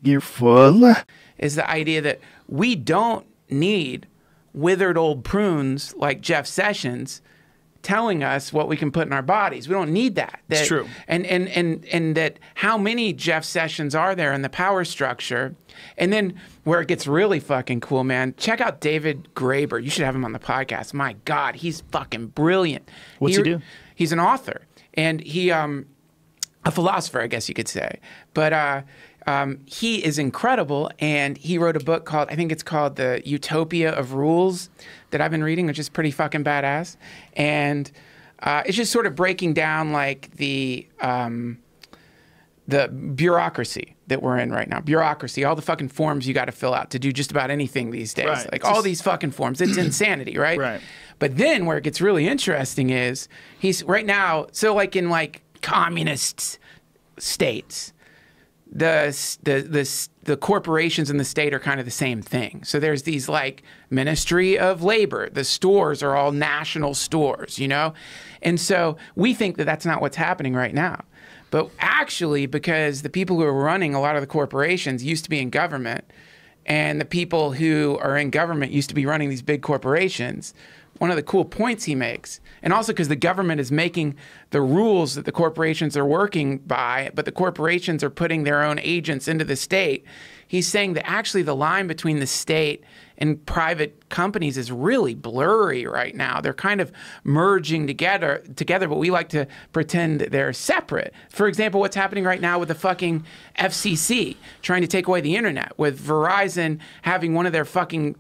You're full. Is the idea that we don't need withered old prunes like Jeff Sessions telling us what we can put in our bodies. We don't need that. It's true. And that how many Jeff Sessions are there in the power structure? And then where it gets really fucking cool, man, check out David Graeber. You should have him on the podcast. My God, he's fucking brilliant. What's he do? He's an author. And he, a philosopher, I guess you could say. But he is incredible, and he wrote a book called, I think it's called The Utopia of Rules, that I've been reading, which is pretty fucking badass. And it's just sort of breaking down like the bureaucracy that we're in right now. Bureaucracy, all the fucking forms you got to fill out to do just about anything these days. Right. Like all these fucking forms. It's insanity, right? Right. But then where it gets really interesting is he's right now, so like in like communist states, the corporations in the state are kind of the same thing. So there's these like Ministry of Labor. The stores are all national stores, you know? And so we think that that's not what's happening right now. But actually, because the people who are running a lot of the corporations used to be in government, and the people who are in government used to be running these big corporations, one of the cool points he makes, and also because the government is making the rules that the corporations are working by, but the corporations are putting their own agents into the state, he's saying that actually the line between the state and private companies is really blurry right now. They're kind of merging together, but we like to pretend they're separate. For example, what's happening right now with the fucking FCC trying to take away the internet, with Verizon having one of their fucking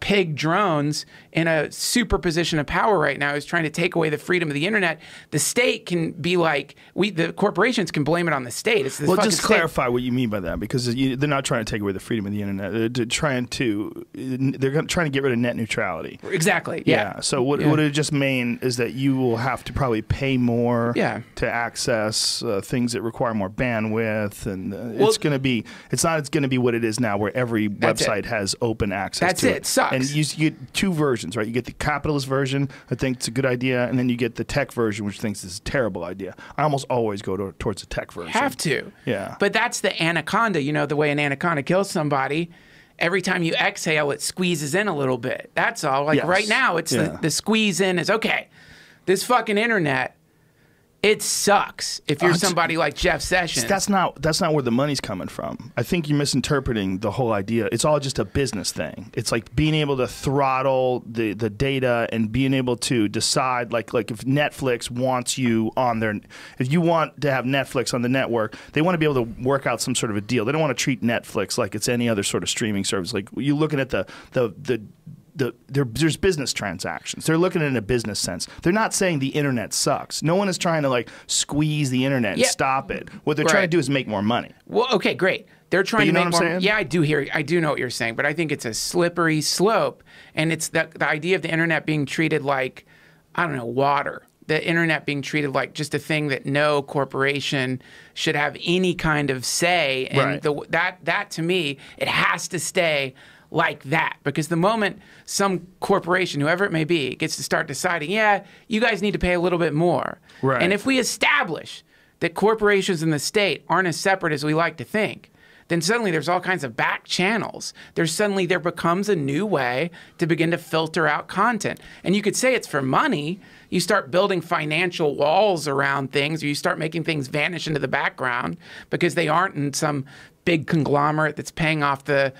pig drones in a super position of power right now is trying to take away the freedom of the internet. The state can be like, the corporations can blame it on the state. It's this well, fucking just clarify what you mean by that, because they're not trying to take away the freedom of the internet. They're trying to get rid of net neutrality. Exactly. Yeah. So what it just mean is that you will have to probably pay more to access things that require more bandwidth, and it's not going to be what it is now, where every website has open access to it. It sucks. And you get two versions, right? You get the capitalist version, I think it's a good idea, and then you get the tech version, which thinks it's a terrible idea. I almost always go towards the tech version. Have to. Yeah. But that's the anaconda. You know, the way an anaconda kills somebody, every time you exhale, it squeezes in a little bit. That's all. Like right now, it's the squeeze in is, okay, this fucking internet, it sucks if you're somebody like Jeff Sessions. That's not where the money's coming from. I think you're misinterpreting the whole idea. It's all just a business thing. It's like being able to throttle the data and being able to decide, like if Netflix wants you on their, if you want to have Netflix on the network, they want to be able to work out some sort of a deal. They don't want to treat Netflix like it's any other sort of streaming service. Like you're looking at there's business transactions. They're looking at it in a business sense. They're not saying the internet sucks. No one is trying to like squeeze the internet and stop it. What they're trying to do is make more money. Well, okay, great. They're trying to make more. Saying? Yeah, I do know what you're saying, but I think it's a slippery slope, and it's the idea of the internet being treated like, I don't know, water. The internet being treated like just a thing that no corporation should have any kind of say. And that to me, it has to stay like that, because the moment some corporation, whoever it may be, gets to start deciding, yeah, you guys need to pay a little bit more. Right. And if we establish that corporations in the state aren't as separate as we like to think, then suddenly there's all kinds of back channels. There becomes a new way to begin to filter out content. And you could say it's for money. You start building financial walls around things, or you start making things vanish into the background because they aren't in some big conglomerate that's paying off the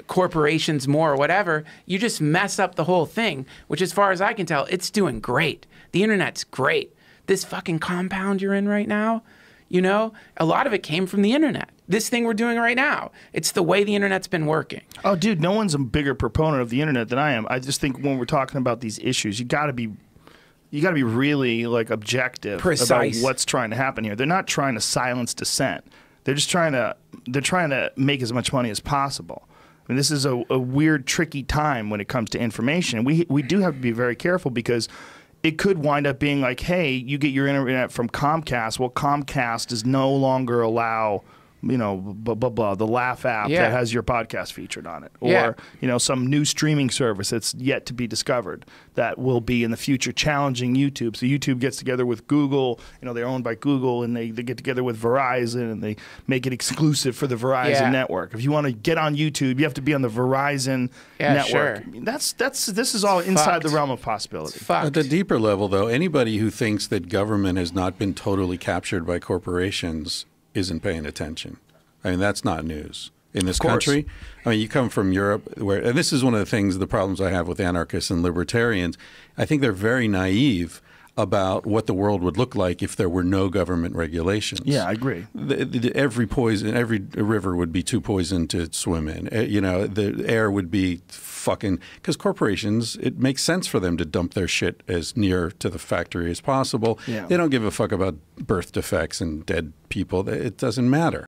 corporations more or whatever. You just mess up the whole thing, which as far as I can tell, it's doing great. The internet's great. This fucking compound you're in right now, you know, a lot of it came from the internet. This thing we're doing right now, it's the way the internet's been working. Oh, dude, no one's a bigger proponent of the internet than I am. I just think when we're talking about these issues, you got to be really like objective about what's trying to happen here. They're not trying to silence dissent. They're just trying to make as much money as possible. I mean, this is a weird, tricky time when it comes to information. And we do have to be very careful, because it could wind up being like, hey, you get your internet from Comcast. Well, Comcast does no longer allow you know, blah, blah, blah, the Laugh app that has your podcast featured on it. Or, you know, some new streaming service that's yet to be discovered that will be in the future challenging YouTube. So YouTube gets together with Google, you know, they're owned by Google, and they get together with Verizon, and they make it exclusive for the Verizon network. If you want to get on YouTube, you have to be on the Verizon network. Sure. I mean, this is all inside the realm of possibility. At the deeper level, though, anybody who thinks that government has not been totally captured by corporations isn't paying attention. I mean, that's not news. In this country, I mean, you come from Europe, and this is one of the things, the problems I have with anarchists and libertarians. I think they're very naive about what the world would look like if there were no government regulations. Yeah, I agree. Every river would be too poisoned to swim in. You know, the air would be fucking, because corporations, it makes sense for them to dump their shit as near to the factory as possible. Yeah. They don't give a fuck about birth defects and dead people. It doesn't matter.